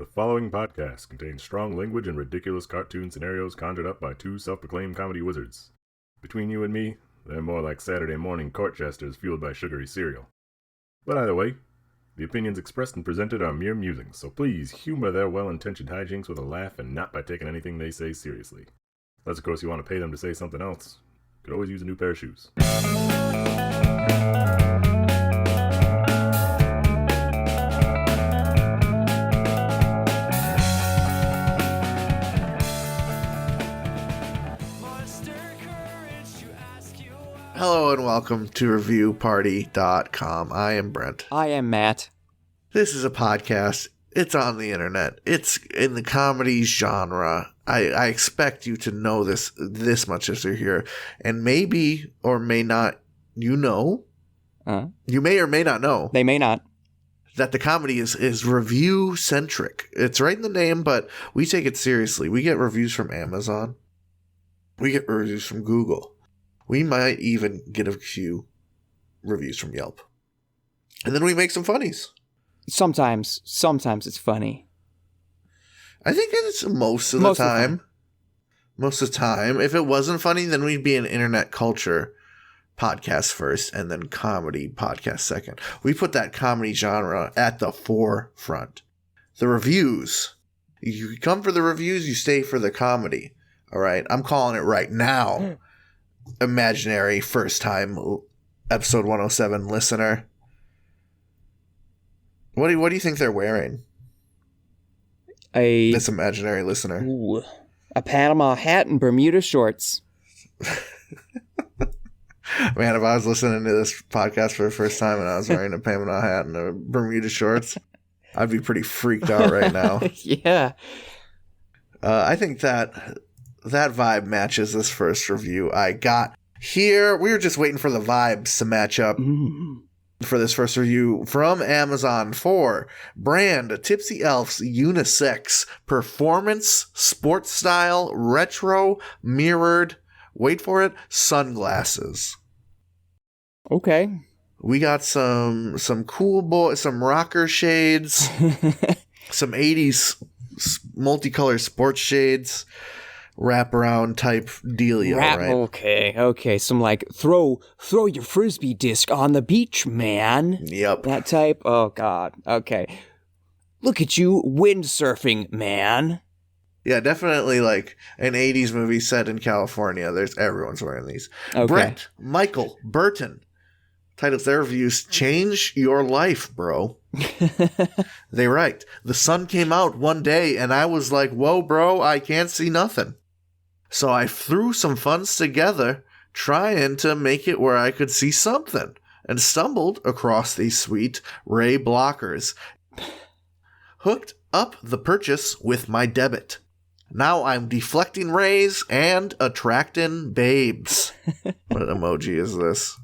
The following podcast contains strong language and ridiculous cartoon scenarios conjured up by two self-proclaimed comedy wizards. Between you and me, they're more like Saturday morning court jesters fueled by sugary cereal. But either way, the opinions expressed and presented are mere musings, so please humor their well-intentioned hijinks with a laugh and not by taking anything they say seriously. Unless, of course, you want to pay them to say something else. Could always use a new pair of shoes. Hello and welcome to ReviewParty.com. I am Brent. I am Matt. This is a podcast. It's on the internet. It's in the comedy genre. I expect you to know this much as you're here. And maybe or may not, you know, you may or may not know. They may not. That the comedy is review-centric. It's right in the name, but we take it seriously. We get reviews from Amazon. We get reviews from Google. We might even get a few reviews from Yelp. And then we make some funnies. Sometimes it's funny. I think it's most of the time. Most of the time. If it wasn't funny, then we'd be an internet culture podcast first and then comedy podcast second. We put that comedy genre at the forefront. The reviews. You come for the reviews, you stay for the comedy. All right? I'm calling it right now. Imaginary first time episode 107 listener. What do you think they're wearing? This imaginary listener. Ooh, a Panama hat and Bermuda shorts. Man, if I was listening to this podcast for the first time and I was wearing a Panama hat and a Bermuda shorts, I'd be pretty freaked out right now. Yeah. I think that vibe matches this first review I got here. We were just waiting for the vibes to match up for this first review from Amazon for brand Tipsy Elf's unisex performance sports style retro mirrored, wait for it, sunglasses. Okay. We got some cool some rocker shades, some 80s multicolored sports shades. Wraparound type dealio, right? Okay. Some like throw your frisbee disc on the beach, man. Yep. That type. Oh God. Okay. Look at you windsurfing, man. Yeah, definitely like an 80s movie set in California. Everyone's wearing these. Okay. Brett, Michael, Burton. Titles their reviews, Change Your Life, Bro. They write, the sun came out one day and I was like, whoa, bro, I can't see nothing. So I threw some funds together trying to make it where I could see something and stumbled across these sweet ray blockers. Hooked up the purchase with my debit. Now I'm deflecting rays and attracting babes. What emoji is this?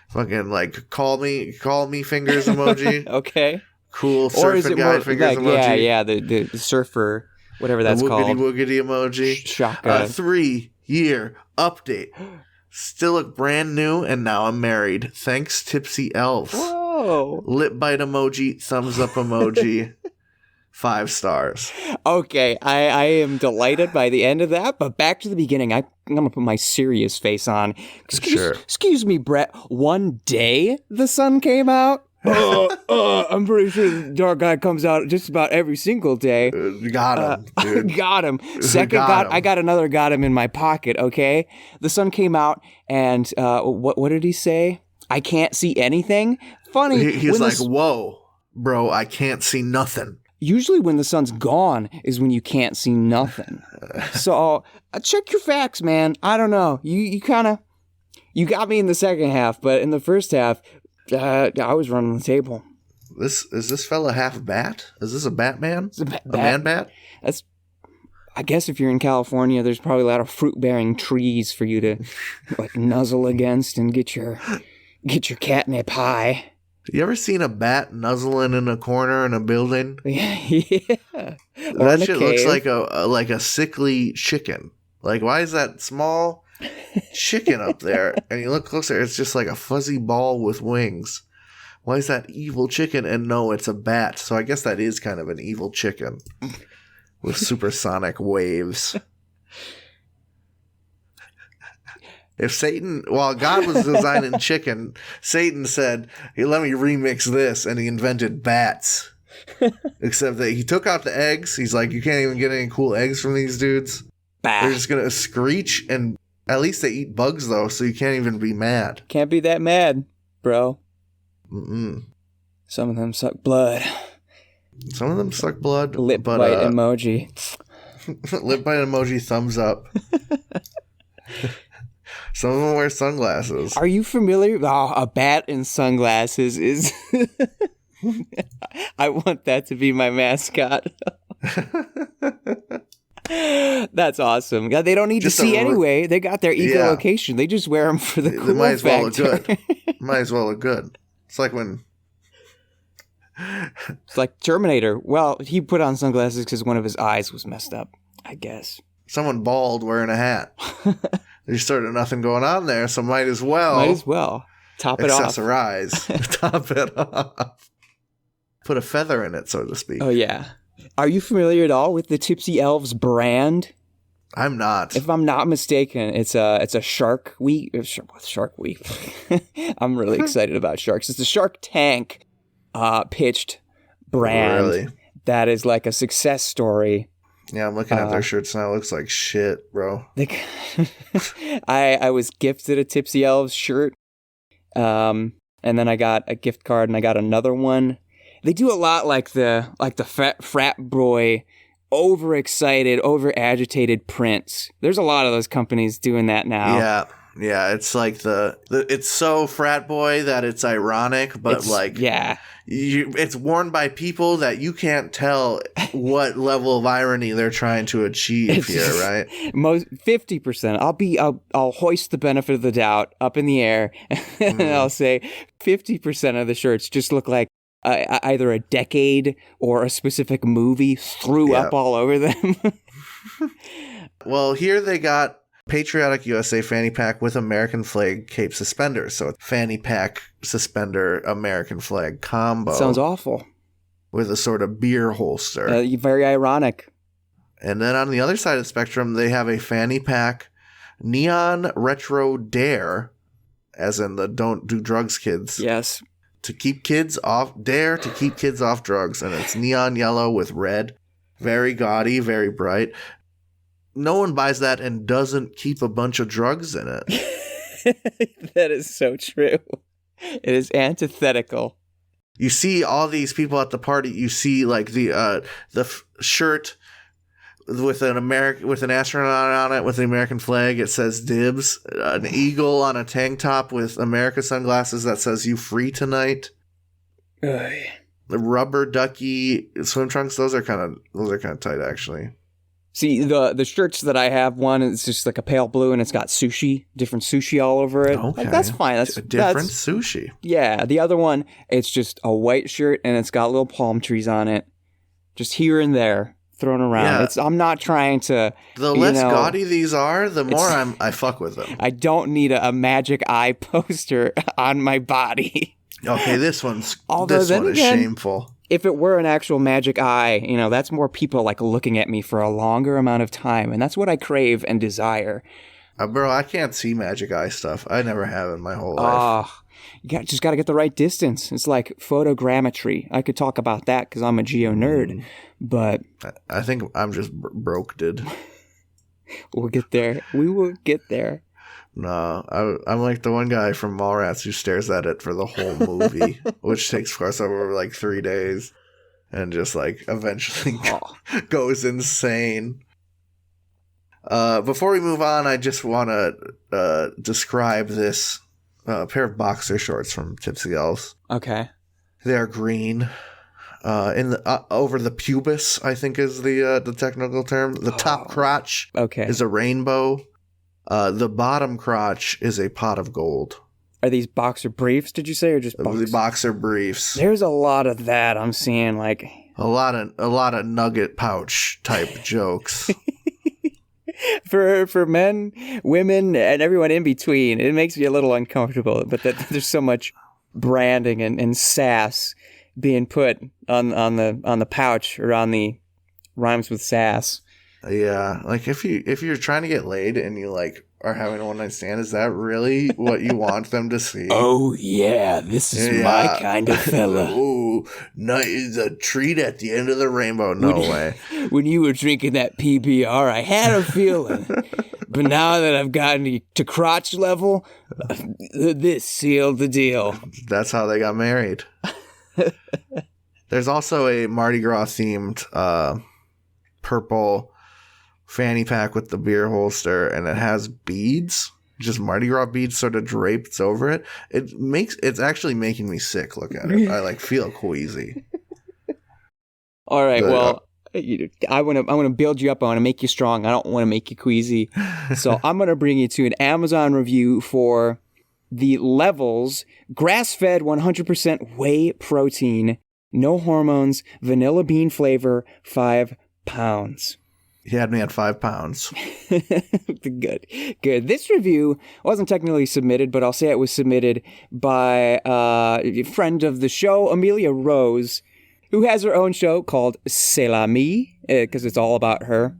Fucking like call me fingers emoji. Okay. Cool surfing guy fingers emoji. Yeah, the surfer, whatever that's called. Woogity emoji. Shotgun. 3-year update. Still look brand new, and now I'm married. Thanks, Tipsy Elves. Whoa. Lip bite emoji, thumbs up emoji. 5 stars. Okay, I am delighted by the end of that, but back to the beginning. I'm going to put my serious face on. Excuse me, Brett. One day the sun came out? I'm pretty sure the dark guy comes out just about every single day. Got him, dude. Got him. I got another got him in my pocket, okay? The sun came out, and what did he say? I can't see anything? Funny. He's like, whoa, bro, I can't see nothing. Usually when the sun's gone is when you can't see nothing. So check your facts, man. I don't know. You got me in the second half, but in the first half, I was running the table. Is this fella half bat? Is this a Batman? A man bat? I guess if you're in California, there's probably a lot of fruit-bearing trees for you to like nuzzle against and get your catnip high. You ever seen a bat nuzzling in a corner in a building? Yeah. That shit looks like a sickly chicken. Like, why is that small chicken up there? And you look closer, it's just like a fuzzy ball with wings. why is that evil chicken? And no, it's a bat. So I guess that is kind of an evil chicken with supersonic waves. If Satan, while God was designing chicken, Satan said, hey, let me remix this, and he invented bats. Except that he took out the eggs. He's like, you can't even get any cool eggs from these dudes. Bah. They're just going to screech, and at least they eat bugs, though, so you can't even be mad. Can't be that mad, bro. Mm-mm. Some of them suck blood. Some of them suck blood. Lip bite emoji. Lip bite emoji, thumbs up. Some of them wear sunglasses. Are you familiar? Oh, a bat in sunglasses is... I want that to be my mascot. That's awesome. God, they don't need to see anyway. They got their echolocation. They just wear them for the cool might as well factor. look good. Might as well look good. It's like when... It's like Terminator. Well, he put on sunglasses because one of his eyes was messed up, I guess. Someone bald wearing a hat. There's sort of nothing going on there, so might as well. Top it off. Accessorize. Top it off. Put a feather in it, so to speak. Oh, yeah. Are you familiar at all with the Tipsy Elves brand? I'm not. If I'm not mistaken, it's a Shark Week. Shark Week. I'm really excited about sharks. It's a Shark Tank pitched brand. Really? That is like a success story. Yeah, I'm looking at their shirts now. It looks like shit, bro. I was gifted a Tipsy Elves shirt. And then I got a gift card and I got another one. They do a lot like the frat boy, overexcited, over-agitated prints. There's a lot of those companies doing that now. Yeah. It's like it's so frat boy that it's ironic, but it's worn by people that you can't tell what level of irony they're trying to achieve here, right? 50%. I'll hoist the benefit of the doubt up in the air, and I'll say 50% of the shirts just look like either a decade or a specific movie threw up all over them. Well, here they got Patriotic USA fanny pack with American flag cape suspenders. So it's fanny pack, suspender, American flag combo. Sounds awful. With a sort of beer holster. Very ironic. And then on the other side of the spectrum, they have a fanny pack neon retro dare, as in the don't do drugs kids. Yes. To keep kids off drugs. And it's neon yellow with red. Very gaudy, very bright. No one buys that and doesn't keep a bunch of drugs in it. That is so true. It is antithetical. You see all these people at the party. You see like the shirt with an astronaut on it with the American flag. It says dibs. An eagle on a tank top with America sunglasses that says "You free tonight." The rubber ducky swim trunks. Those are kind of tight actually. See, the shirts that I have, one is just like a pale blue and it's got different sushi all over it. Okay. Like, that's fine. That's sushi. Yeah. The other one, it's just a white shirt and it's got little palm trees on it. Just here and there thrown around. Yeah. I'm not trying to... The less gaudy these are, the more I fuck with them. I don't need a magic eye poster on my body. Okay, this one is shameful. If it were an actual magic eye, that's more people like looking at me for a longer amount of time. And that's what I crave and desire. Bro, I can't see magic eye stuff. I never have in my whole life. You just got to get the right distance. It's like photogrammetry. I could talk about that because I'm a geo nerd. But I think I'm just broke, dude. We'll get there. We will get there. No, I'm like the one guy from Mallrats who stares at it for the whole movie, which takes place over like 3 days, and just like eventually goes insane. Before we move on, I just want to describe this pair of boxer shorts from Tipsy Elves. Okay, they are green. Over the pubis, I think is the technical term. The top crotch is a rainbow. The bottom crotch is a pot of gold. Are these boxer briefs, did you say, or just boxer? The boxer briefs. There's a lot of that I'm seeing, like... A lot of nugget pouch type jokes. For men, women, and everyone in between, it makes me a little uncomfortable, but there's so much branding and sass being put on the pouch or on the rhymes with sass. Yeah, like if you're trying to get laid and you like are having a one night stand, is that really what you want them to see? Oh yeah, this is my kind of fella. Ooh, night is a treat at the end of the rainbow. No way. When you were drinking that PBR, I had a feeling, but now that I've gotten to crotch level, this sealed the deal. That's how they got married. There's also a Mardi Gras themed purple fanny pack with the beer holster, and it has beads, just Mardi Gras beads sort of draped over it. It's actually making me sick. Look at it. I like feel queasy. All right, well, I want to build you up. I want to make you strong. I don't want to make you queasy. So I'm going to bring you to an Amazon review for the Levels grass-fed 100% whey protein, no hormones, vanilla bean flavor, 5 pounds. He had me at 5 pounds. Good. This review wasn't technically submitted, but I'll say it was submitted by a friend of the show, Amelia Rose, who has her own show called C'est la Me, because it's all about her.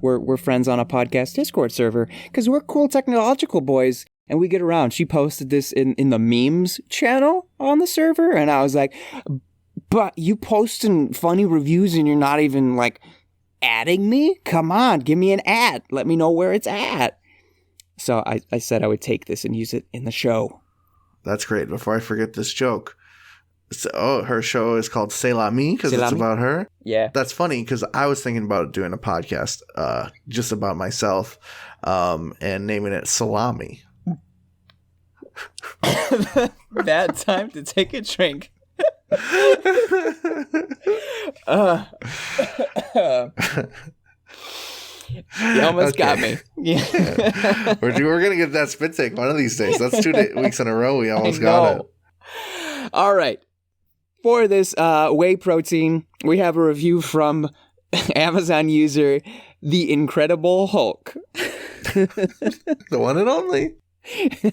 We're friends on a podcast Discord server because we're cool technological boys and we get around. She posted this in the memes channel on the server, and I was like, but you posting funny reviews and you're not even like adding me? Come on, give me an ad. Let me know where it's at. So I said I would take this and use it in the show. That's great. Before I forget this joke. So, her show is called C'est la Me because it's about her. Yeah. That's funny because I was thinking about doing a podcast just about myself and naming it Salami. Bad time to take a drink. You almost got me. Yeah. We're gonna get that spit take one of these days. That's 2 weeks in a row. We almost got it. All right. For this whey protein, we have a review from Amazon user The Incredible Hulk. The one and only.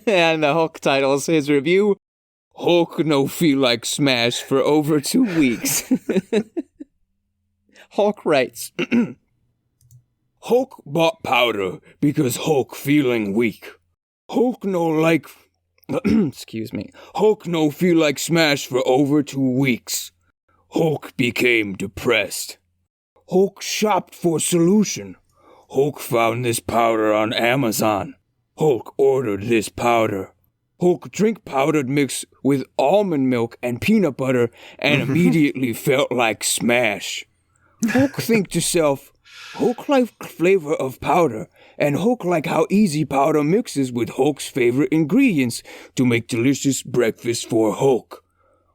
And the Hulk titles his review, Hulk no feel like smash for over 2 weeks. Hulk writes, Hulk bought powder because Hulk feeling weak. Hulk no like... Excuse me. Hulk no feel like smash for over 2 weeks. Hulk became depressed. Hulk shopped for solution. Hulk found this powder on Amazon. Hulk ordered this powder. Hulk drink powdered mix with almond milk and peanut butter and immediately felt like smash. Hulk think to self, Hulk like flavor of powder, and Hulk like how easy powder mixes with Hulk's favorite ingredients to make delicious breakfast for Hulk.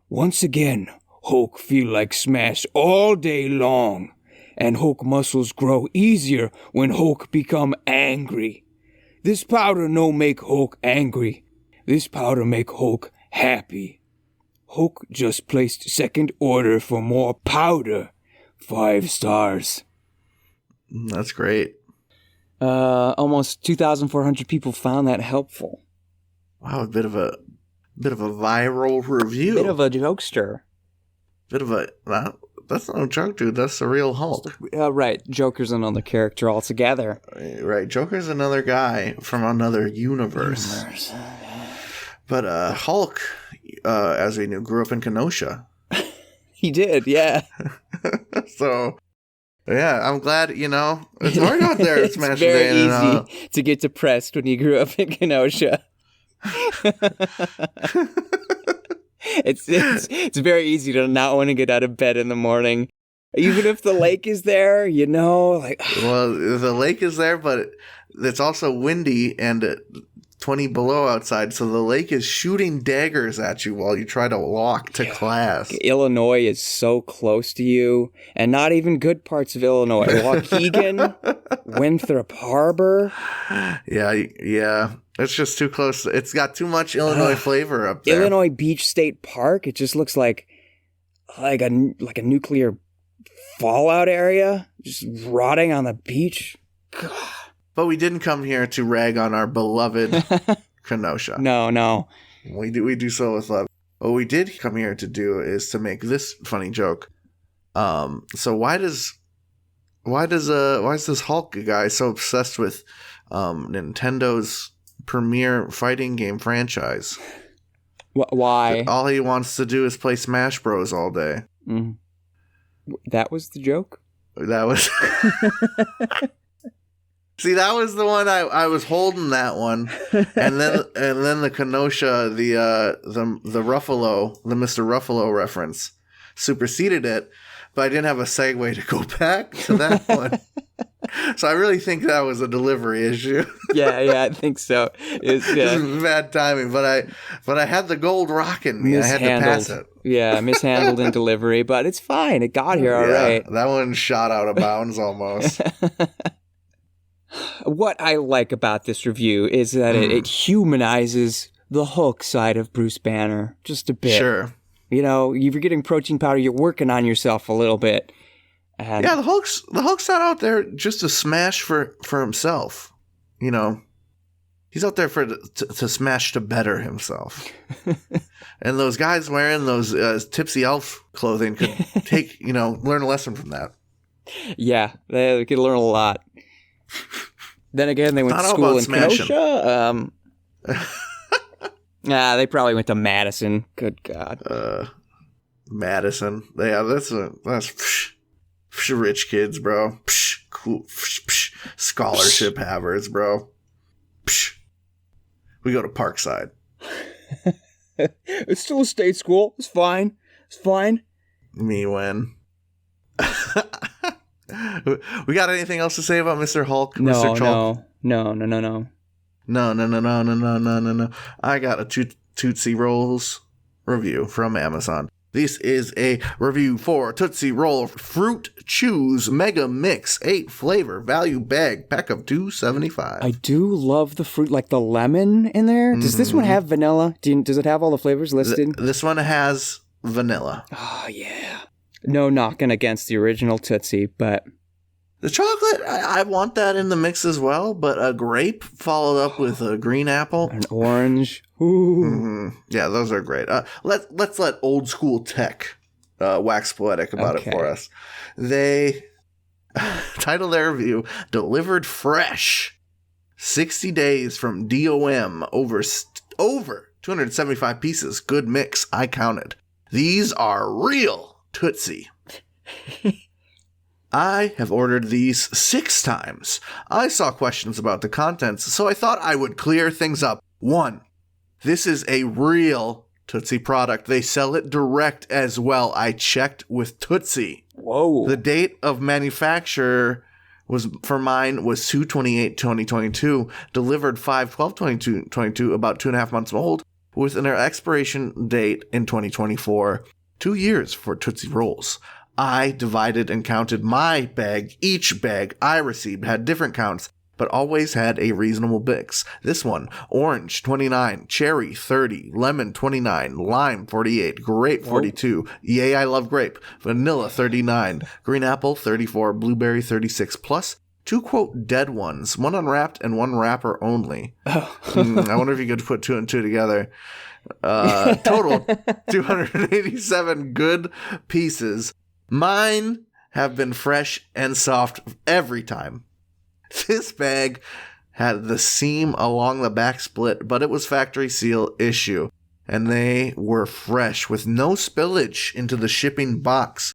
Once again, Hulk feel like smash all day long, and Hulk muscles grow easier when Hulk become angry. This powder no make Hulk angry. This powder make Hulk happy. Hulk just placed second order for more powder. 5 stars. That's great. Almost 2,400 people found that helpful. Wow, a bit of a viral review. Bit of a jokester. That's no joke, dude. That's the real Hulk. Right. Joker's another character altogether. Right. Joker's another guy from another universe. But Hulk, as we knew, grew up in Kenosha. He did, yeah. So, yeah, I'm glad, it's hard out there. It's very easy to get depressed when you grew up in Kenosha. It's very easy to not want to get out of bed in the morning. Even if the lake is there, Well, the lake is there, but it's also windy and 20 below outside, so the lake is shooting daggers at you while you try to walk to class. Illinois is so close to you, and not even good parts of Illinois. Waukegan, Winthrop Harbor. Yeah. It's just too close. It's got too much Illinois flavor up there. Illinois Beach State Park, it just looks like a nuclear fallout area, just rotting on the beach. God. But we didn't come here to rag on our beloved Kenosha. No. We do so with love. what we did come here to do is to make this funny joke. So why is this Hulk guy so obsessed with Nintendo's premier fighting game franchise? Why? All he wants to do is play Smash Bros. All day. Mm. That was the joke? That was... See, that was the one I was holding that one, and then the Kenosha, the Ruffalo, the Mr. Ruffalo reference superseded it, but I didn't have a segue to go back to that one. So I really think that was a delivery issue. Yeah, I think so. It's bad timing, but I had the gold rocking me. I had to pass it. Yeah, mishandled in delivery, but it's fine. It got here all right. That one shot out of bounds almost. What I like about this review is that it humanizes the Hulk side of Bruce Banner just a bit. Sure. You know, if you're getting protein powder, you're working on yourself a little bit. And the Hulk's not out there just to smash for himself. You know, he's out there to smash to better himself. And those guys wearing those Tipsy Elf clothing could learn a lesson from that. Yeah, they could learn a lot. Then again, they went to school in Kenosha. They probably went to Madison. Good God. Madison. Yeah, that's rich kids, bro. Cool. Scholarship havers, bro. We go to Parkside. It's still a state school. It's fine. Me when. We got anything else to say about Mr. Hulk? Mr. Hulk? No. I got a Tootsie Rolls review from Amazon. This is a review for Tootsie Roll Fruit Chews Mega Mix 8 flavor value bag pack of $2.75. I do love the fruit, like the lemon in there. Does this one have vanilla? Does it have all the flavors listed? This one has vanilla. Oh, yeah. No knocking against the original Tootsie, but... The chocolate, I want that in the mix as well, but a grape followed up with a green apple. An orange. Ooh. Mm-hmm. Yeah, those are great. Let's let old school tech wax poetic about it for us. They title their review, Delivered Fresh. 60 days from DOM, over 275 pieces. Good mix, I counted. These are real Tootsie. I have ordered these 6 times. I saw questions about the contents, so I thought I would clear things up. 1. This is a real Tootsie product. They sell it direct as well. I checked with Tootsie. Whoa. The date of manufacture for mine was 2/28/2022, delivered 5/12/2022, about 2.5 months old, with an expiration date in 2024. 2 years for Tootsie Rolls. I divided and counted my bag. Each bag I received had different counts, but always had a reasonable mix. This one, orange 29, cherry 30, lemon 29, lime 48, grape 42, yay I love grape, vanilla 39, green apple 34, blueberry 36, plus 2 quote dead ones, one unwrapped and one wrapper only. I wonder if you could put 2 and 2 together. Total 287 good pieces. Mine have been fresh and soft every time. This bag had the seam along the back split, but it was factory seal issue, and they were fresh with no spillage into the shipping box.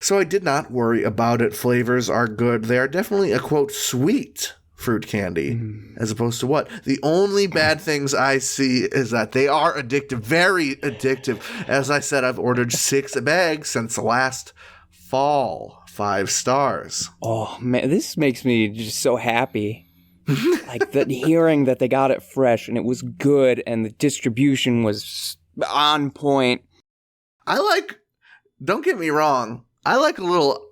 So I did not worry about it. Flavors are good. They are definitely a quote sweet fruit candy, as opposed to what? The only bad things I see is that they are addictive, very addictive. As I said, I've ordered 6 bags since last fall. 5 stars. Oh man, this makes me just so happy. Like hearing that they got it fresh and it was good and the distribution was on point. Don't get me wrong, I like a little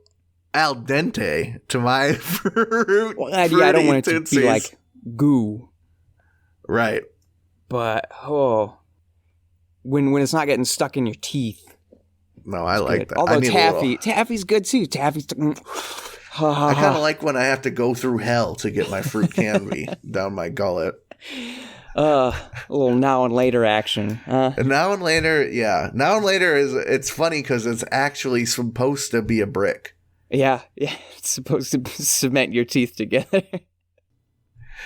al dente to my fruit. Well, I don't want it to be like goo. Right. But when it's not getting stuck in your teeth. No, I like that. Although taffy's good too. Taffy's. I kind of like when I have to go through hell to get my fruit candy down my gullet. A little now and later action. Now and later, yeah. Now and later it's funny because it's actually supposed to be a brick. Yeah. It's supposed to cement your teeth together.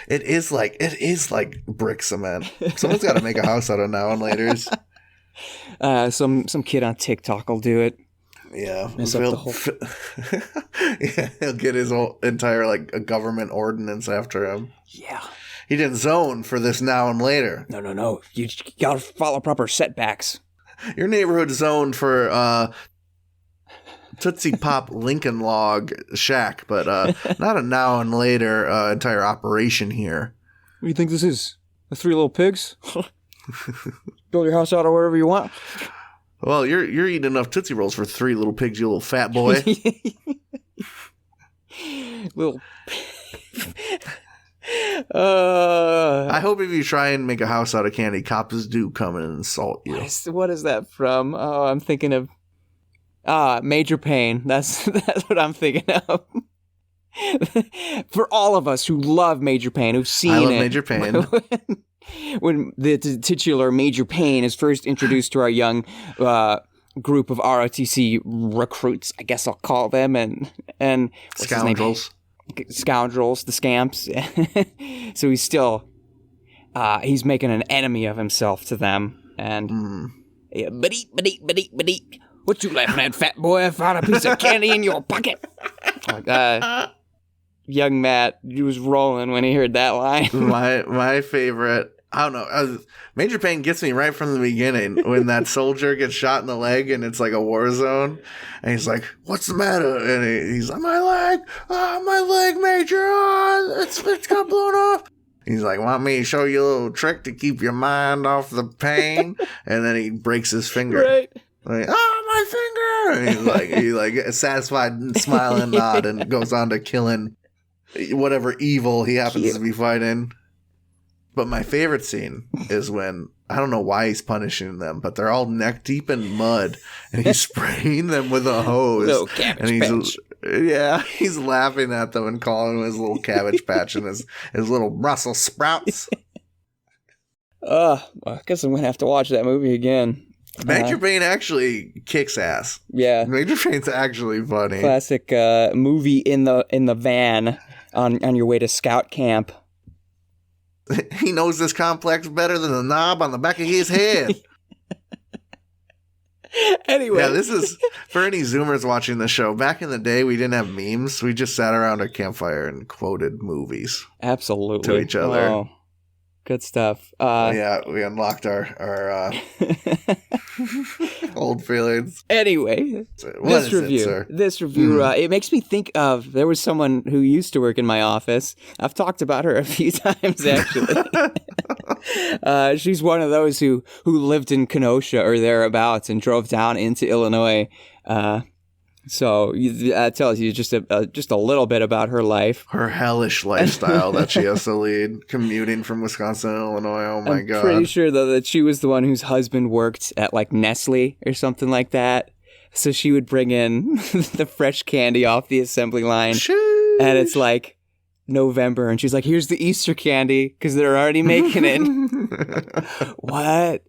It is like brick cement. Someone's got to make a house out of now and later's. Some kid on TikTok will do it. Yeah, yeah, he'll get his whole entire like a government ordinance after him. Yeah, he didn't zone for this now and later. No. You gotta follow proper setbacks. Your neighborhood zoned for Tootsie Pop Lincoln Log Shack, but not a now and later entire operation here. What do you think this is? The Three Little Pigs? Build your house out or wherever you want. Well, you're eating enough Tootsie Rolls for 3 little pigs, you little fat boy. Little. I hope if you try and make a house out of candy, cops do come in and assault you. What is that from? Oh, I'm thinking of Major Payne. That's what I'm thinking of. For all of us who love Major Payne, who've seen it. I love Major Payne. When the titular Major Payne is first introduced to our young group of ROTC recruits, I guess I'll call them, and scoundrels, the scamps. So he's still he's making an enemy of himself to them, and yeah, but eat. What you laughing at, fat boy? I found a piece of candy in your pocket. Young Matt, he was rolling when he heard that line. My favorite. I don't know. Major Payne gets me right from the beginning when that soldier gets shot in the leg and it's like a war zone. And he's like, what's the matter? And he's like, my leg, Major. Oh, it's got blown off. He's like, want me to show you a little trick to keep your mind off the pain? And then he breaks his finger. Right. Like, my finger. And he's like a satisfied and smiling nod and goes on to killing whatever evil he happens to be fighting. But my favorite scene is when, I don't know why he's punishing them, but they're all neck deep in mud, and he's spraying them with a hose. Little cabbage patch. Yeah, he's laughing at them and calling them his little cabbage patch and his little Brussels sprouts. Well, I guess I'm going to have to watch that movie again. Major Payne actually kicks ass. Yeah. Major Payne's actually funny. Classic movie in the van on your way to scout camp. He knows this complex better than the knob on the back of his head. Anyway. Yeah, this is, for any Zoomers watching the show, back in the day, we didn't have memes. We just sat around a campfire and quoted movies. Absolutely. To each other. Oh, good stuff. Yeah, we unlocked our old feelings. Anyway, this review, it makes me think of, there was someone who used to work in my office. I've talked about her a few times, actually. She's one of those who lived in Kenosha or thereabouts and drove down into Illinois. So that tells you just a little bit about her life. Her hellish lifestyle that she has to lead, commuting from Wisconsin to Illinois. Oh my God. I'm pretty sure, though, that she was the one whose husband worked at like Nestle or something like that. So she would bring in the fresh candy off the assembly line. Sheesh. And it's like November. And she's like, here's the Easter candy because they're already making it. What?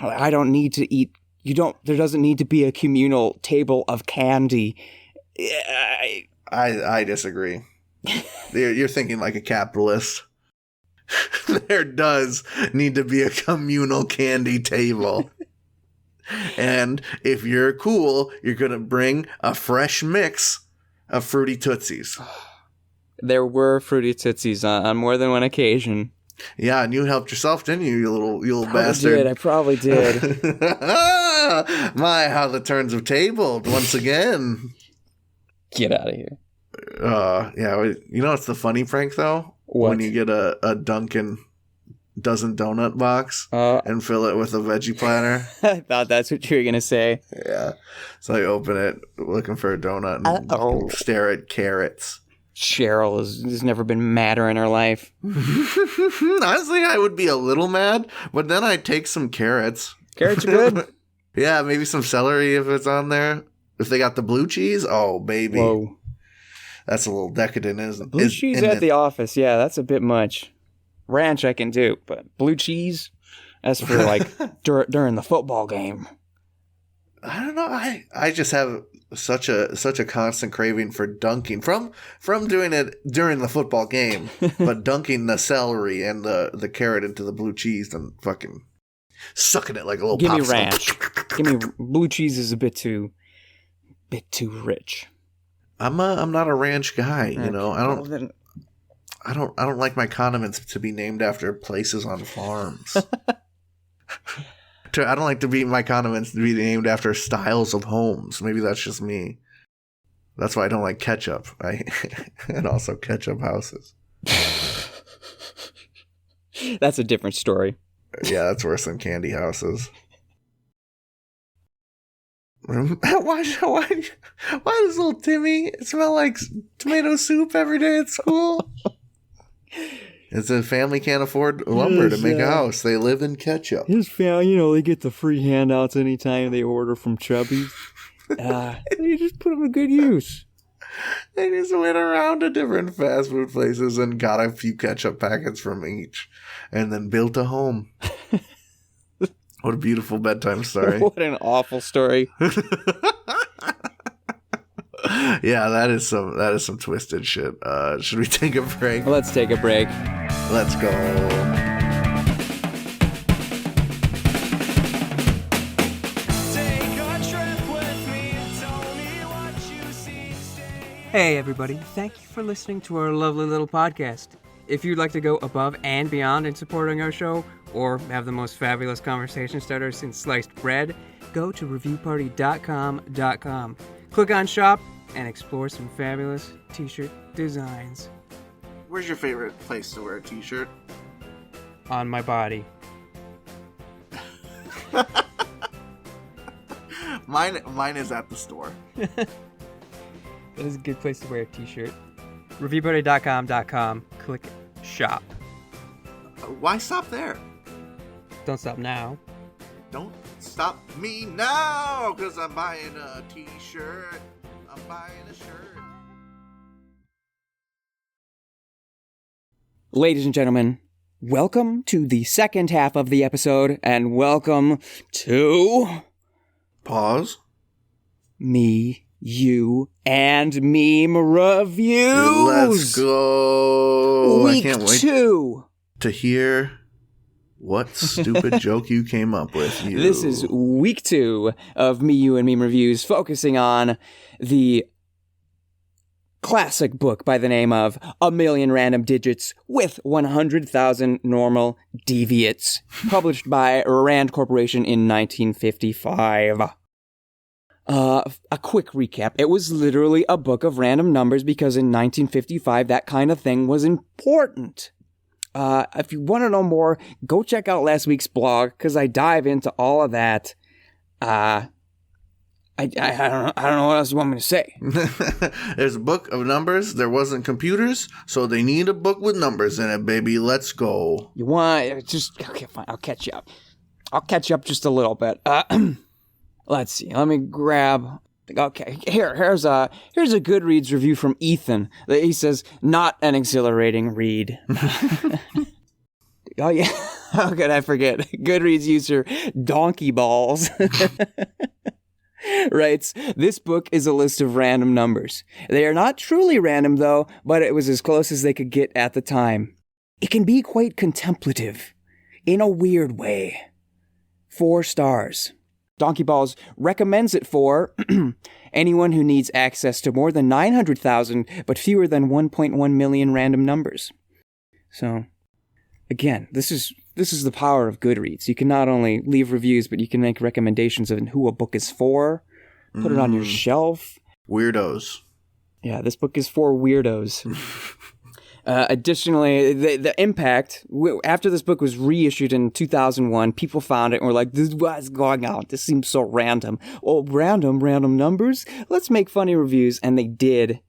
I don't need to eat. There doesn't need to be a communal table of candy. I disagree. You're thinking like a capitalist. There does need to be a communal candy table. And if you're cool, you're going to bring a fresh mix of Fruity Tootsies. There were Fruity Tootsies on more than one occasion. Yeah, and you helped yourself, didn't you, you little bastard? I probably did. My, how the turns have tabled once again. Get out of here. Yeah, you know what's the funny prank, though? What? When you get a Dunkin' dozen donut box and fill it with a veggie platter. I thought that's what you were going to say. Yeah. So I open it looking for a donut and stare at carrots. Cheryl has never been madder in her life. Honestly, I would be a little mad, but then I'd take some carrots. Carrots are good? Yeah, maybe some celery if it's on there. If they got the blue cheese, oh, baby. Whoa. That's a little decadent, isn't it? Blue cheese at the office, yeah, that's a bit much. Ranch I can do, but blue cheese, that's for like during the football game. I don't know. I just have such a constant craving for dunking from doing it during the football game, but dunking the celery and the carrot into the blue cheese and fucking sucking it like a little. Give me popsicle. ranch. Give me blue cheese is a bit too rich. I'm not a ranch guy, you know. Well, I don't like my condiments to be named after places on farms. I don't like my condiments to be named after styles of homes. Maybe that's just me. That's why I don't like ketchup. And also ketchup houses. That's a different story. Yeah, that's worse than candy houses. Why does little Timmy smell like tomato soup every day at school? It's a family can't afford lumber to make a house. They live in ketchup. His family, they get the free handouts anytime they order from Chubby's. They just put them to good use. They just went around to different fast food places and got a few ketchup packets from each and then built a home. What a beautiful bedtime story. What an awful story. Yeah, that is some twisted shit. Should we take a break? Let's take a break. Let's go. Hey everybody, thank you for listening to our lovely little podcast. If you'd like to go above and beyond in supporting our show, or have the most fabulous conversation starter since sliced bread, go to reviewparty.com. Click on shop and explore some fabulous t-shirt designs. Where's your favorite place to wear a t-shirt? On my body. Mine is at the store. That is a good place to wear a t-shirt. Reviewparty.com. Click shop. Why stop there? Don't stop now. Don't stop me now, because I'm buying a t-shirt. I'm buying a shirt. Ladies and gentlemen, welcome to the second half of the episode, and welcome to... Pause. Me, you, and meme reviews. Let's go. Week I can't wait 2. to hear what stupid joke you came up with. This is week 2 of Me, You, and Meme Reviews, focusing on the classic book by the name of A Million Random Digits with 100,000 Normal Deviates, published by Rand Corporation in 1955. A quick recap. It was literally a book of random numbers because in 1955 that kind of thing was important. If you want to know more, go check out last week's blog because I dive into all of that. I don't know what else you want me to say. There's a book of numbers. There wasn't computers, so they need a book with numbers in it, baby. Let's go. You want just okay? Fine. I'll catch you up. I'll catch you up just a little bit. Let's see. Let me grab. Okay, here's a Goodreads review from Ethan. He says, "Not an exhilarating read." Oh yeah, how could I forget? Goodreads user Donkey Balls writes, "This book is a list of random numbers. They are not truly random though, but it was as close as they could get at the time. It can be quite contemplative, in a weird way. 4 stars." Donkey Balls recommends it for anyone who needs access to more than 900,000 but fewer than 1.1 million random numbers. So, again, this is the power of Goodreads. You can not only leave reviews, but you can make recommendations of who a book is for, put it on your shelf. Weirdos. Yeah, this book is for weirdos. Additionally, the impact, after this book was reissued in 2001, people found it and were like, what's going on? This seems so random. Oh, random numbers? Let's make funny reviews. And they did.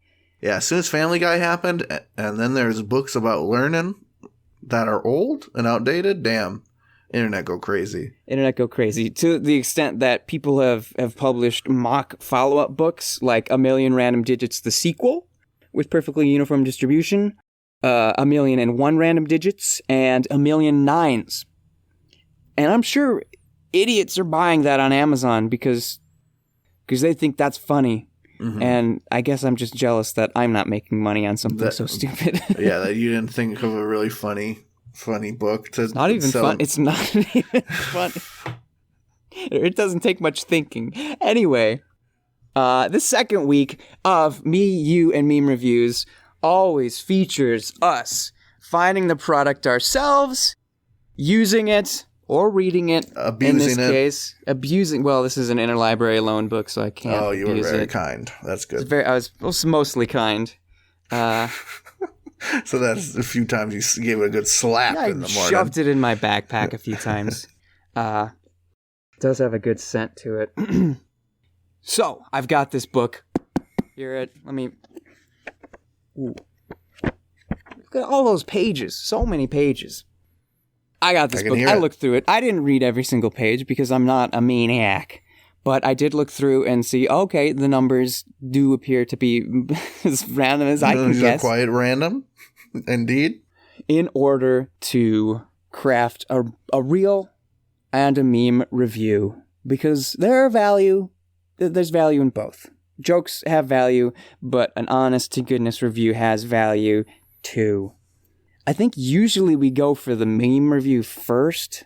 Yeah, as soon as Family Guy happened, and then there's books about learning that are old and outdated, damn, internet go crazy. Internet go crazy, to the extent that people have published mock follow-up books, like A Million Random Digits, the sequel, with perfectly uniform distribution. 1,000,001 random digits and 1,000,000 nines. And I'm sure idiots are buying that on Amazon because they think that's funny. Mm-hmm. And I guess I'm just jealous that I'm not making money on something so stupid. Yeah, that you didn't think of a really funny book to It's not even sell. fun. It's not even funny. It doesn't take much thinking. Anyway, the second week of Me, You, and Meme Reviews always features us finding the product ourselves, using it, or reading it. Abusing in this it. Case. Abusing. Well, this is an interlibrary loan book, so I can't Oh, you were abuse very it. kind. That's good. I was mostly kind. So that's a few times you gave it a good slap in the morning. I shoved it in my backpack a few times. It does have a good scent to it. So, I've got this book. Let me... Ooh. Look at all those pages. So many pages. I got this book. I looked through it. I didn't read every single page because I'm not a maniac. But I did look through and see, okay, the numbers do appear to be as random as I can guess. Quite random, indeed. In order to craft a real and a meme review, because there's value in both. Jokes have value, but an honest-to-goodness review has value too. I think usually we go for the meme review first,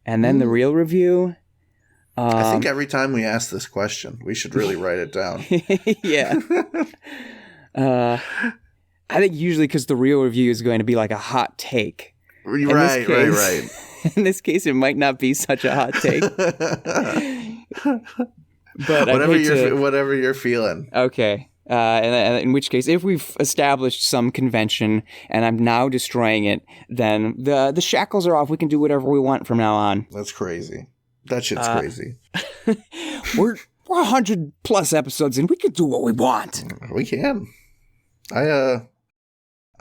and then the real review. I think every time we ask this question, we should really write it down. Yeah. I think usually because the real review is going to be like a hot take. Right. In this case, it might not be such a hot take. But whatever you're feeling. Okay. And in which case, if we've established some convention and I'm now destroying it, then the shackles are off. We can do whatever we want from now on. That's crazy. That shit's crazy. We're 100 plus episodes and we can do what we want. We can. I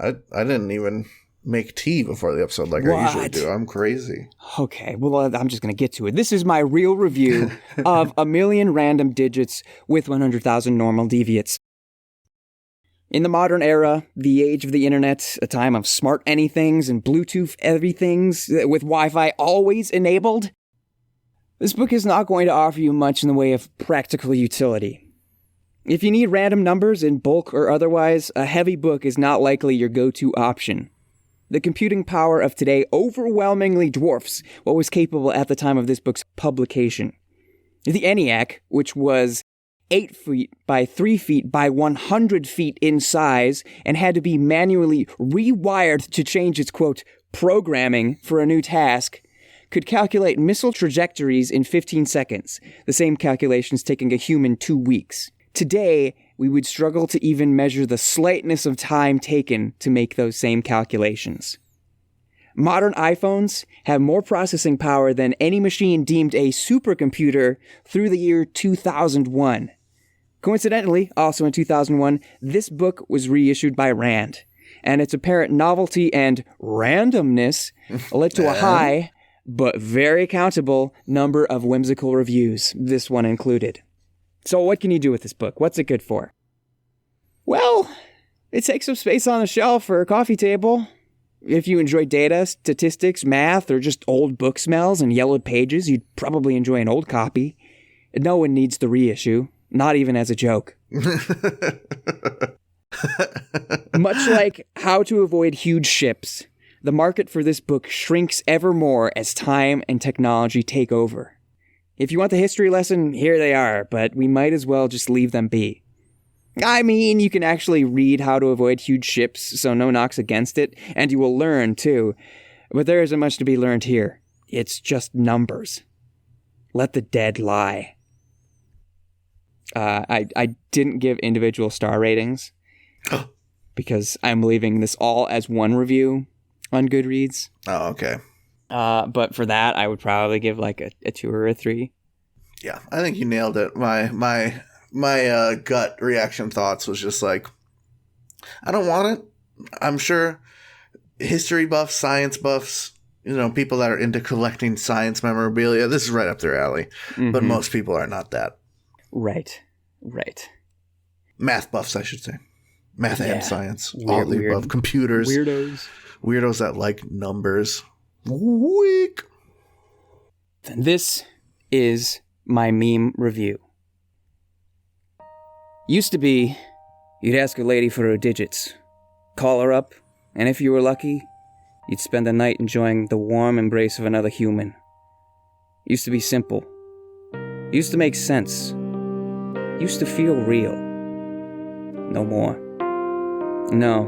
didn't even make tea before the episode like I usually do. I'm crazy. Okay, well, I'm just going to get to it. This is my real review of 1,000,000 random digits with 100,000 normal deviates. In the modern era, the age of the internet, a time of smart anythings and Bluetooth everythings with Wi-Fi always enabled, this book is not going to offer you much in the way of practical utility. If you need random numbers in bulk or otherwise, a heavy book is not likely your go-to option. The computing power of today overwhelmingly dwarfs what was capable at the time of this book's publication. The ENIAC, which was 8 feet by 3 feet by 100 feet in size and had to be manually rewired to change its, quote, programming for a new task, could calculate missile trajectories in 15 seconds, the same calculations taking a human 2 weeks. Today, we would struggle to even measure the slightness of time taken to make those same calculations. Modern iPhones have more processing power than any machine deemed a supercomputer through the year 2001. Coincidentally, also in 2001, this book was reissued by Rand, and its apparent novelty and randomness led to a high, but very countable, number of whimsical reviews, this one included. So what can you do with this book? What's it good for? Well, it takes up space on a shelf or a coffee table. If you enjoy data, statistics, math, or just old book smells and yellowed pages, you'd probably enjoy an old copy. No one needs the reissue, not even as a joke. Much like How to Avoid Huge Ships, the market for this book shrinks ever more as time and technology take over. If you want the history lesson, here they are, but we might as well just leave them be. I mean, you can actually read How to Avoid Huge Ships, so no knocks against it, and you will learn, too. But there isn't much to be learned here. It's just numbers. Let the dead lie. I didn't give individual star ratings, because I'm leaving this all as one review on Goodreads. Oh, okay. But for that, I would probably give like a 2 or a 3. Yeah, I think you nailed it. My gut reaction thoughts was just like, I don't want it. I'm sure history buffs, science buffs, people that are into collecting science memorabilia, this is right up their alley. Mm-hmm. But most people are not that. Right. Math buffs, I should say. Math and science. All the above. Computers. Weirdos that like numbers. Weak. And this is my meme review. Used to be, you'd ask a lady for her digits, call her up, and if you were lucky, you'd spend the night enjoying the warm embrace of another human. Used to be simple. Used to make sense. Used to feel real. No more. No.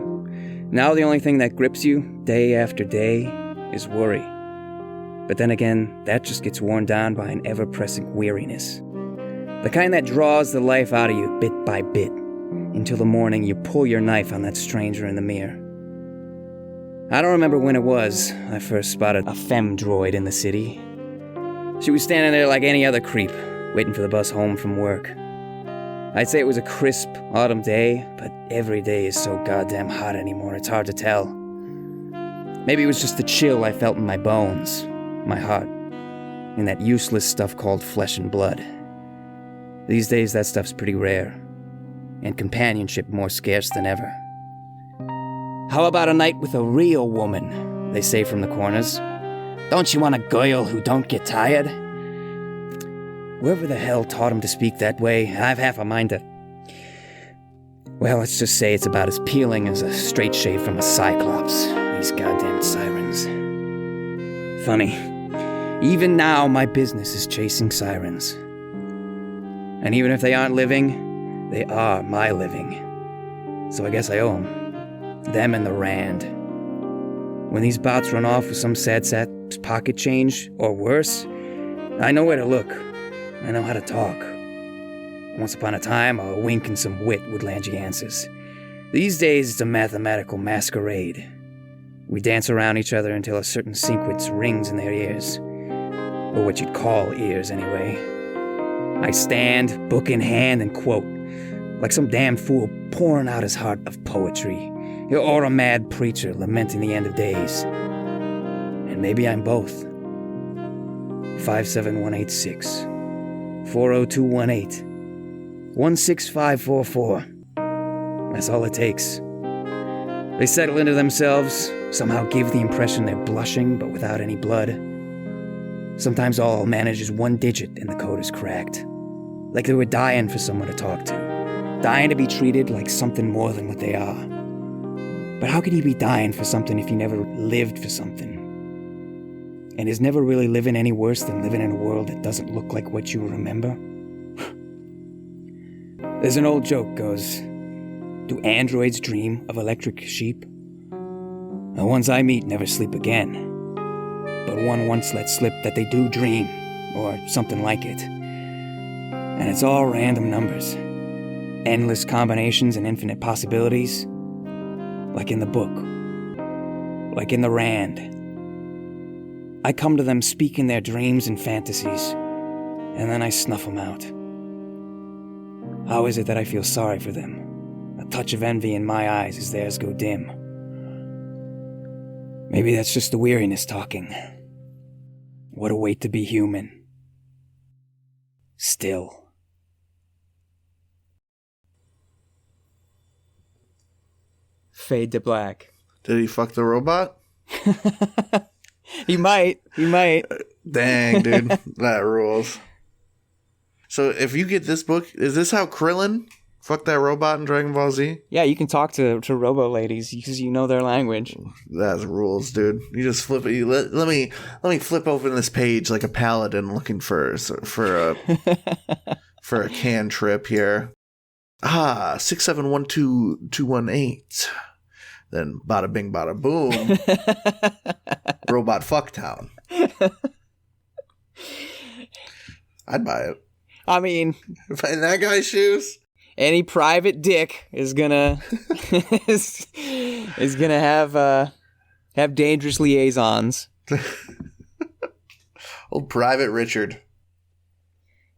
Now the only thing that grips you, day after day, is worry. But then again, that just gets worn down by an ever-pressing weariness. The kind that draws the life out of you bit by bit, until the morning you pull your knife on that stranger in the mirror. I don't remember when it was I first spotted a femme droid in the city. She was standing there like any other creep, waiting for the bus home from work. I'd say it was a crisp autumn day, but every day is so goddamn hot anymore, it's hard to tell. Maybe it was just the chill I felt in my bones, my heart, and that useless stuff called flesh and blood. These days, that stuff's pretty rare, and companionship more scarce than ever. How about a night with a real woman, they say from the corners. Don't you want a girl who don't get tired? Whoever the hell taught him to speak that way, I've half a mind to... Well, let's just say it's about as peeling as a straight shave from a cyclops. These goddamn sirens. Funny. Even now, my business is chasing sirens. And even if they aren't living, they are my living. So I guess I owe them. Them and the Rand. When these bots run off with some sad sap's pocket change, or worse, I know where to look. I know how to talk. Once upon a time, a wink and some wit would land you answers. These days, it's a mathematical masquerade. We dance around each other until a certain sequence rings in their ears. Or what you'd call ears, anyway. I stand, book in hand, and quote, like some damn fool pouring out his heart of poetry, or a mad preacher lamenting the end of days. And maybe I'm both. 57186 40218 16544. That's all it takes. They settle into themselves, somehow give the impression they're blushing, but without any blood. Sometimes all I'll manage is one digit and the code is cracked. Like they were dying for someone to talk to. Dying to be treated like something more than what they are. But how can you be dying for something if you never lived for something? And is never really living any worse than living in a world that doesn't look like what you remember? There's an old joke goes, do androids dream of electric sheep? The ones I meet never sleep again. But one once let slip that they do dream, or something like it. And it's all random numbers. Endless combinations and infinite possibilities. Like in the book. Like in the Rand. I come to them speaking their dreams and fantasies, and then I snuff them out. How is it that I feel sorry for them? A touch of envy in my eyes as theirs go dim. Maybe that's just the weariness talking. What a weight to be human. Still. Fade to black. Did he fuck the robot? He might. Dang, dude. That rules. So if you get this book, is this how Krillin fucked that robot in Dragon Ball Z? Yeah, you can talk to robo ladies because you know their language. That's rules, dude. You just flip it. Let me flip open this page like a paladin looking for a cantrip here. 6712218. Then bada bing bada boom. Robot Fucktown. I'd buy it. I mean, if I in that guy's shoes, any private dick is gonna is gonna have dangerous liaisons. Old Private Richard.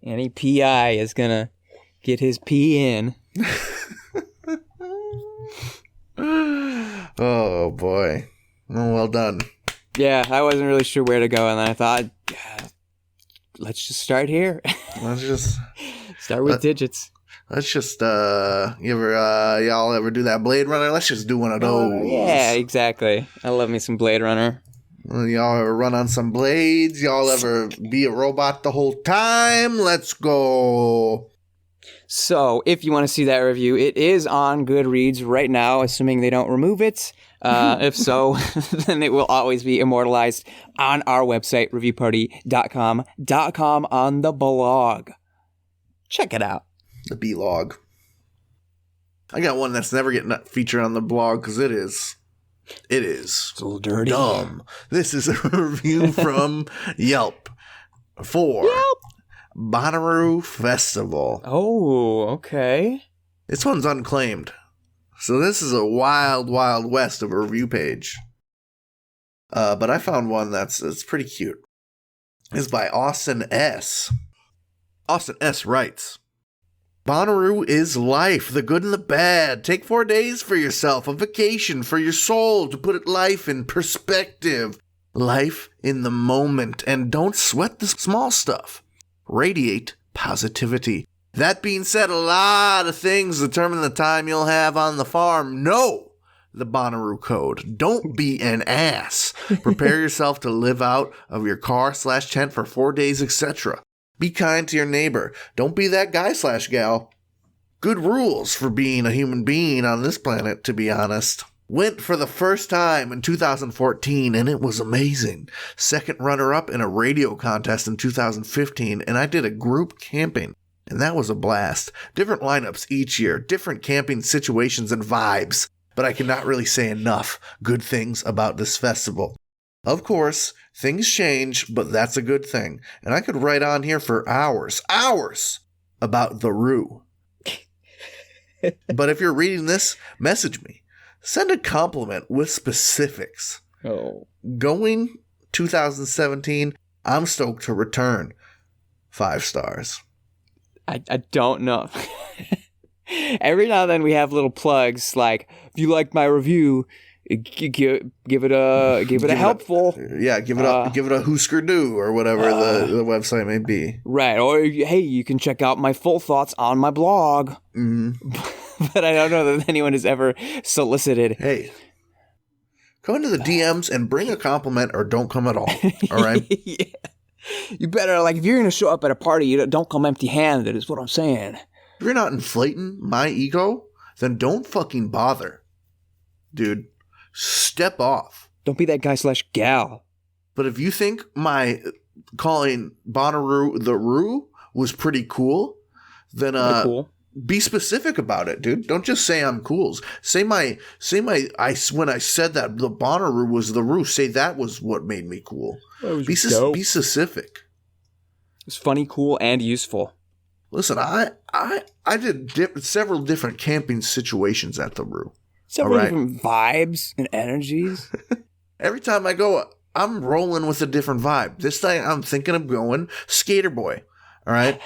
Any PI is gonna get his pee in. Oh boy. Well done. Yeah, I wasn't really sure where to go, and then I thought, let's just start here. Let's just start with digits. Let's just y'all ever do that Blade Runner? Let's just do one of those. Yeah, exactly. I love me some Blade Runner. Y'all ever run on some blades? Y'all ever be a robot the whole time? Let's go. So, if you want to see that review, it is on Goodreads right now, assuming they don't remove it. If so, then it will always be immortalized on our website, reviewparty.com on the blog. Check it out. The B-log. I got one that's never getting featured on the blog because it is It's a little dirty. dumb. This is a review from Yelp for Bonnaroo Festival. Oh, okay. This one's unclaimed. So this is a wild, wild west of a review page. But I found one that's pretty cute. It's by Austin S. Austin S. writes, Bonnaroo is life, the good and the bad. Take 4 days for yourself, a vacation for your soul to put life in perspective. Life in the moment, and don't sweat the small stuff. Radiate positivity. That being said, a lot of things determine the time you'll have on the farm. Know the Bonnaroo code. Don't be an ass. Prepare yourself to live out of your car/tent for 4 days, etc. Be kind to your neighbor. Don't be that guy/gal. Good rules for being a human being on this planet, to be honest. Went for the first time in 2014, and it was amazing. Second runner-up in a radio contest in 2015, and I did a group camping, and that was a blast. Different lineups each year, different camping situations and vibes, but I cannot really say enough good things about this festival. Of course, things change, but that's a good thing. And I could write on here for hours about the Roo. But if you're reading this, message me. Send a compliment with specifics. Oh. Going 2017, I'm stoked to return. 5 stars. I don't know. Every now and then we have little plugs like, if you like my review, give it a helpful. Give it a Husker Do or whatever the website may be. Right. Or hey, you can check out my full thoughts on my blog. Mm-hmm. But I don't know that anyone has ever solicited. Hey, come into the DMs and bring a compliment or don't come at all. All right. Yeah. You better, like, if you're going to show up at a party, you don't come empty-handed, is what I'm saying. If you're not inflating my ego, then don't fucking bother. Dude, step off. Don't be that guy/gal. But if you think my calling Bonnaroo the Roo was pretty cool, then Cool. be specific about it, dude. Don't just say I'm cool. Say when I said that the Bonnaroo was the Roo, say that was what made me cool. Be specific. It's funny, cool, and useful. Listen, I did several different camping situations at the Roo. Several different vibes and energies. Every time I go, I'm rolling with a different vibe. This time I'm thinking of going skater boy. All right.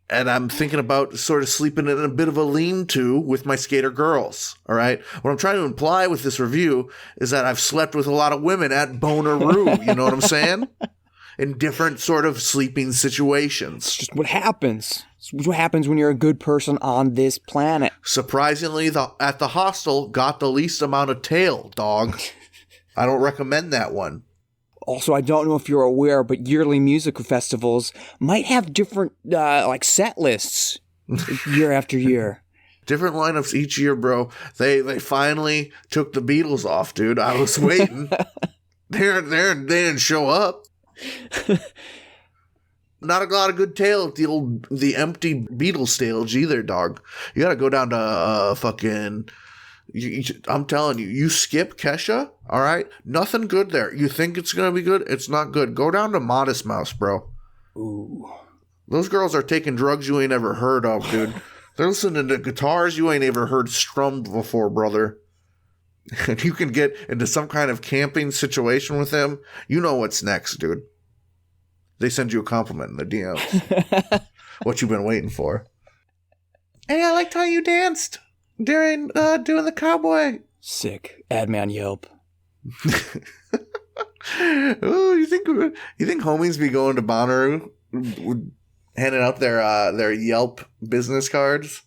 And I'm thinking about sort of sleeping in a bit of a lean-to with my skater girls. All right. What I'm trying to imply with this review is that I've slept with a lot of women at Bonnaroo. You know what I'm saying? In different sort of sleeping situations. It's just what happens. It's what happens when you're a good person on this planet. Surprisingly, at the hostel, got the least amount of tail, dog. I don't recommend that one. Also, I don't know if you're aware, but yearly music festivals might have different, set lists year after year. Different lineups each year, bro. They finally took the Beatles off, dude. I was waiting. They didn't show up. Not a lot of good tail at the empty Beatles stage either, dog. You gotta go down to fucking... I'm telling you, you skip Kesha, all right? Nothing good there. You think it's going to be good? It's not good. Go down to Modest Mouse, bro. Ooh. Those girls are taking drugs you ain't ever heard of, dude. They're listening to guitars you ain't ever heard strummed before, brother. And you can get into some kind of camping situation with them. You know what's next, dude. They send you a compliment in the DMs. What you've been waiting for. Hey, I liked how you danced during doing the cowboy. Sick. Add me on Yelp. Oh, you think homies be going to Bonnaroo handing out their Yelp business cards.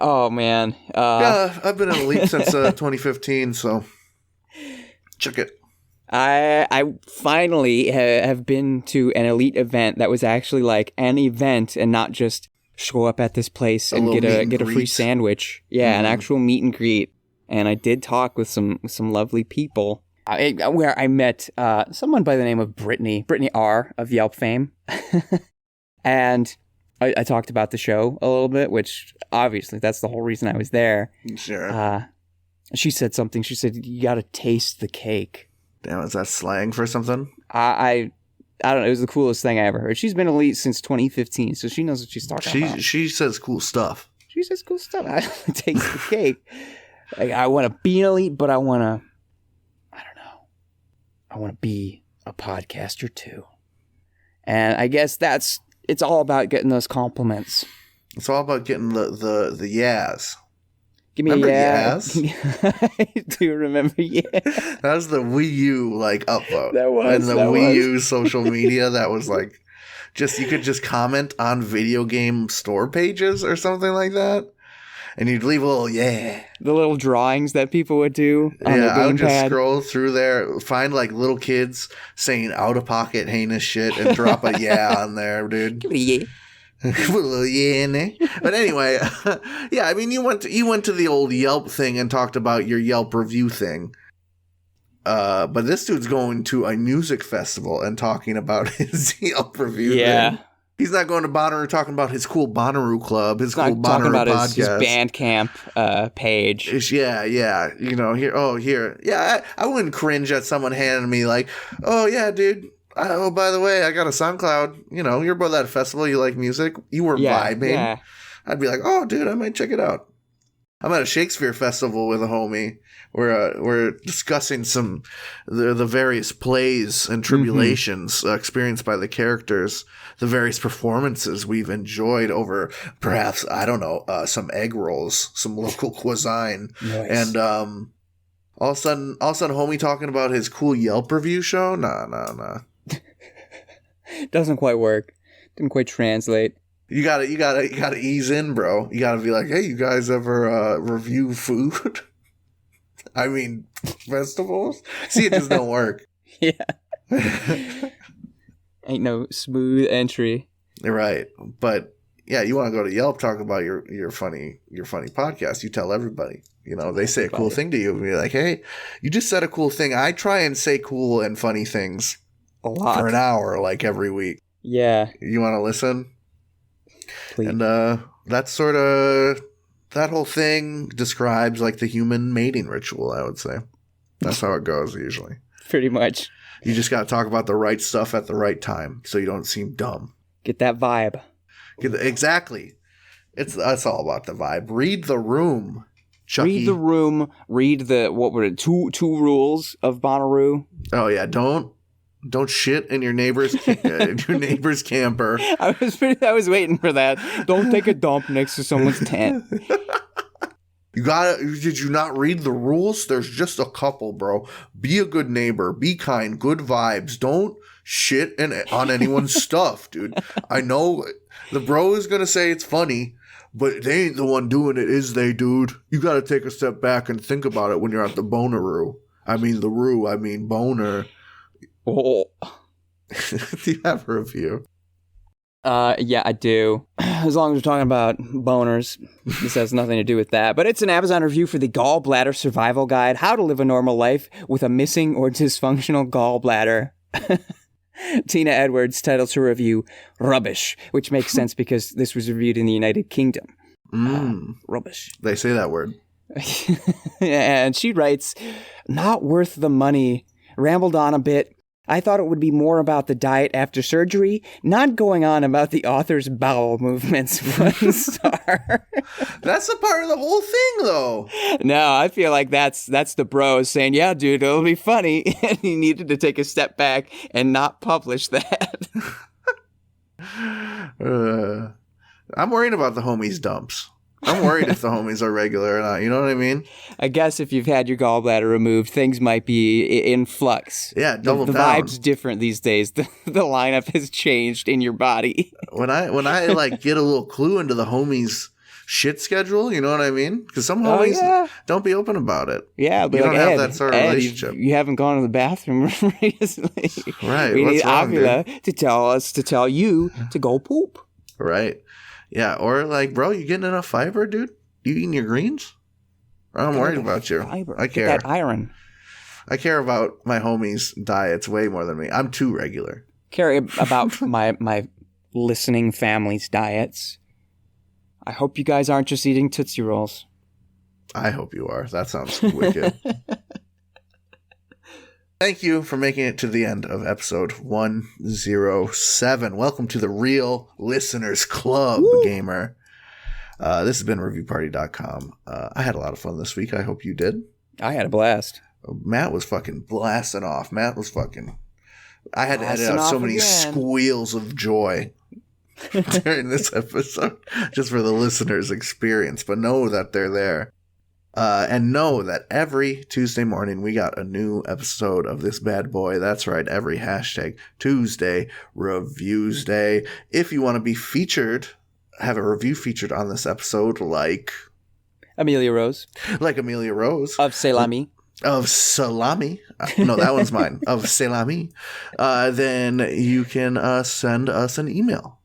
Oh man. Yeah, I've been an elite since 2015, so check it. I finally have been to an elite event that was actually like an event and not just show up at this place and get a free sandwich. Yeah, an actual meet and greet. And I did talk with some lovely people. Where I met someone by the name of Brittany R. of Yelp fame. And I talked about the show a little bit, which obviously that's the whole reason I was there. Sure. She said something. She said, you got to taste the cake. Damn, is that slang for something? I don't know. It was the coolest thing I ever heard. She's been elite since 2015, so she knows what she's talking about. She says cool stuff. She says cool stuff. I taste the cake. Like, I want to be an elite, but I want to be a podcaster too. And I guess it's all about getting those compliments. It's all about getting the yas. Give me remember a yas? I do remember yas. That was the Wii U upvote. That was. And the Wii U social media that was like you could just comment on video game store pages or something like that. And you'd leave a little the little drawings that people would do on their I would just gamepad. scroll through there, find like little kids saying out of pocket heinous shit, and drop a on there, dude. Give me a In there. But anyway, yeah, I mean, you went to the old Yelp thing and talked about your Yelp review thing. But this dude's going to a music festival and talking about his Yelp review thing. He's not going to Bonnaroo talking about his cool Bonnaroo club, his cool Bonnaroo talking about podcast. his Bandcamp page. Yeah. You know, here. Yeah, I wouldn't cringe at someone handing me like, oh, yeah, dude. Oh, by the way, I got a SoundCloud. You know, you're about that festival. You like music. You were vibing. Yeah. I'd be like, oh, dude, I might check it out. I'm at a Shakespeare festival with a homie. We're discussing the various plays and tribulations experienced by the characters, the various performances we've enjoyed over perhaps, I don't know, some egg rolls, some local cuisine. Nice. And all of a sudden, homie talking about his cool Yelp review show? Nah. Doesn't quite work. Didn't quite translate. You gotta ease in, bro. You gotta be like, hey, you guys ever review food? I mean, festivals? See, it just don't work. Yeah. Ain't no smooth entry. Right. But yeah, you want to go to Yelp, talk about your funny podcast. You tell everybody. You know, they say a cool thing to you, and you're like, hey, you just said a cool thing. I try and say cool and funny things a lot for an hour, like every week. Yeah. You want to listen? Please. And that's sort of, that whole thing describes like the human mating ritual, I would say. That's how it goes usually. Pretty much. You just got to talk about the right stuff at the right time so you don't seem dumb. Get that vibe. Exactly. That's all about the vibe. Read the room, Chucky. Read the room. Read what were it? Two rules of Bonnaroo. Oh yeah, don't shit in your neighbor's camper. I was waiting for that. Don't take a dump next to someone's tent. Did you not read the rules? There's just a couple, bro. Be a good neighbor. Be kind. Good vibes. Don't shit on anyone's stuff, dude. I know the bro is going to say it's funny, but they ain't the one doing it, is they, dude? You got to take a step back and think about it when you're at the Bonnaroo. I mean boner. Oh. Do you have a review? Yeah, I do. As long as we're talking about boners, this has nothing to do with that. But it's an Amazon review for the Gallbladder Survival Guide, How to Live a Normal Life with a Missing or Dysfunctional Gallbladder. Tina Edwards titled her review Rubbish, which makes sense because this was reviewed in the United Kingdom. Rubbish. They say that word. And she writes, not worth the money. Rambled on a bit. I thought it would be more about the diet after surgery, not going on about the author's bowel movements. 1 star. That's a part of the whole thing, though. No, I feel like that's the bros saying, yeah, dude, it'll be funny. And he needed to take a step back and not publish that. I'm worried about the homies' dumps. I'm worried if the homies are regular or not. You know what I mean? I guess if you've had your gallbladder removed, things might be in flux. Yeah, double the down. vibe's different these days. The lineup has changed in your body. When I like get a little clue into the homies' shit schedule, you know what I mean? Because some homies don't be open about it. Yeah, but you like, don't have that sort of relationship. You haven't gone to the bathroom recently. Right. We What's need wrong, Avila dude? to tell you to go poop. Right. Yeah. Or like, bro, you getting enough fiber, dude? You eating your greens? I'm worried about you. Fiber. I Get care. that iron. I care about my homies' diets way more than me. I'm too regular. Care about my listening family's diets. I hope you guys aren't just eating Tootsie Rolls. I hope you are. That sounds wicked. Thank you for making it to the end of episode 107. Welcome to the Real Listeners Club, gamer. This has been reviewparty.com. I had a lot of fun this week. I hope you did. I had a blast. Matt was fucking blasting off. I had to edit Blasting out so off many again. squeals of joy during this episode just for the listeners' experience. But know that they're there. And know that every Tuesday morning we got a new episode of this bad boy. That's right, every hashtag Tuesday Reviews Day. If you want to be featured, have a review featured on this episode, like Amelia Rose Amelia Rose of Salami. of Salami. No, that one's mine. Of Salami. Then you can send us an email.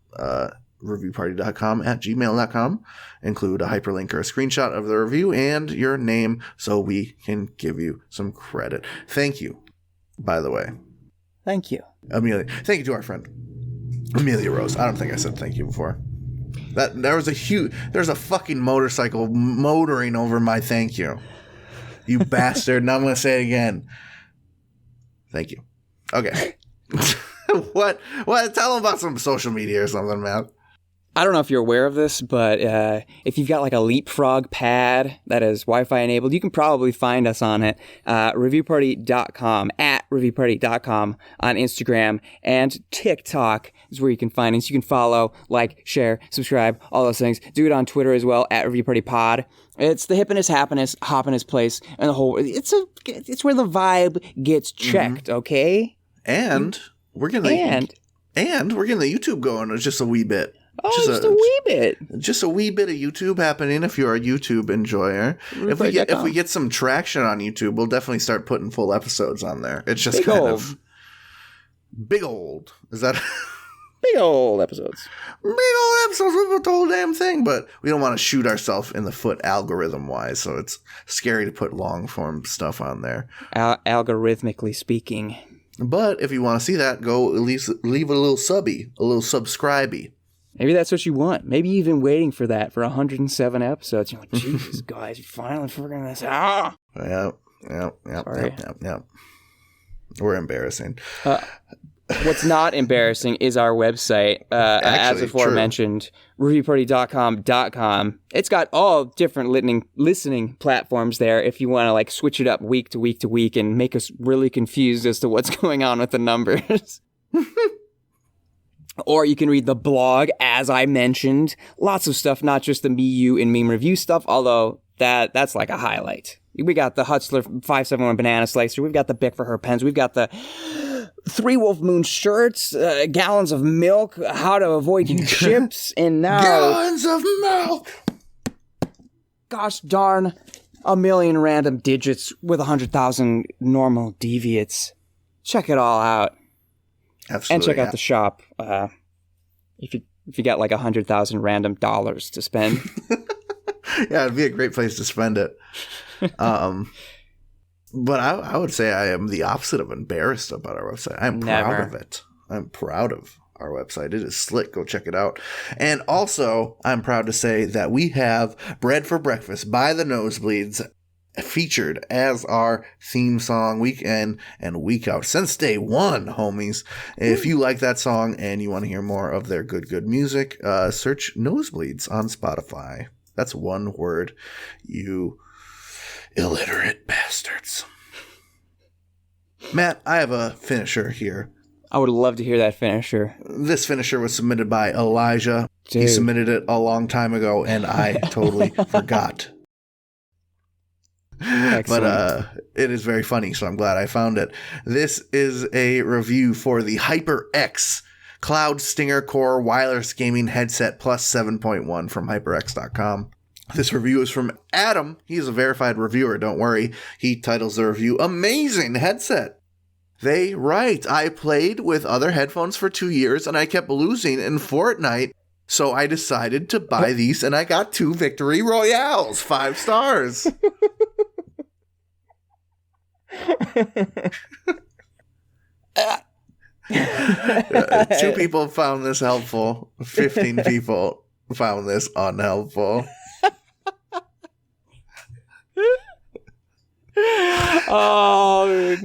reviewparty.com@gmail.com. Include a hyperlink or a screenshot of the review and your name so we can give you some credit. Thank you, by the way. Thank you. Amelia. Thank you to our friend Amelia Rose. I don't think I said thank you before. There's a fucking motorcycle motoring over my thank you. You bastard. Now I'm going to say it again. Thank you. Okay. What? Tell them about some social media or something, man. I don't know if you're aware of this, but if you've got like a Leapfrog pad that is Wi-Fi enabled, you can probably find us on it. Reviewparty.com, @reviewparty.com on Instagram, and TikTok is where you can find us. You can follow, like, share, subscribe, all those things. Do it on Twitter as well, @reviewpartypod. It's the hippiness, happiness, hoppiness place, and the whole. It's where the vibe gets checked. Okay, and we're getting the YouTube going. It's just a wee bit. Oh, just a wee bit. Just a wee bit of YouTube happening if you're a YouTube enjoyer. If we get some traction on YouTube, we'll definitely start putting full episodes on there. It's just big old. Is that big old episodes? Big old episodes with the whole damn thing, but we don't want to shoot ourselves in the foot algorithm wise, so it's scary to put long form stuff on there. Algorithmically speaking. But if you want to see that, go at least leave a little subscribey. Maybe that's what you want. Maybe you've been waiting for that for 107 episodes. You're like, Jesus, guys, you're finally figuring this out. Yep. We're embarrassing. What's not embarrassing is our website. As aforementioned, reviewparty.com. It's got all different listening platforms there if you want to like switch it up week to week to week and make us really confused as to what's going on with the numbers. Or you can read the blog, as I mentioned. Lots of stuff, not just the me, you, and meme review stuff, although that's like a highlight. We got the Hutzler 571 Banana Slicer. We've got the Bic for her pens. We've got the 3 Wolf Moon shirts, gallons of milk, how to avoid huge ships, and now... Gallons of milk! Gosh darn, 1,000,000 random digits with 100,000 normal deviates. Check it all out. Absolutely. And check out the shop if you got like 100,000 random dollars to spend. Yeah, it'd be a great place to spend it. But I would say I am the opposite of embarrassed about our website. I'm proud of it. I'm proud of our website. It is slick. Go check it out. And also, I'm proud to say that we have Bread for Breakfast by the Nosebleeds featured as our theme song week in and week out since day one, homies. If you like that song and you want to hear more of their good music, search Nosebleeds on Spotify. That's one word, you illiterate bastards. Matt, I have a finisher here. I would love to hear that finisher. This finisher was submitted by Elijah. He Dude. submitted it a long time ago, and I totally forgot. Excellent. But it is very funny, so I'm glad I found it. This is a review for the HyperX Cloud Stinger Core Wireless Gaming Headset Plus 7.1 from HyperX.com. This review is from Adam. He's a verified reviewer, don't worry. He titles the review, Amazing Headset. They write, I played with other headphones for 2 years, and I kept losing in Fortnite, so I decided to buy these, and I got 2 Victory Royales, 5 stars. 2 people found this helpful. 15 people found this unhelpful. Oh,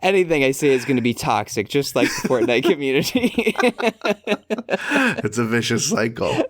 anything I say is going to be toxic, just like the Fortnite community. It's a vicious cycle.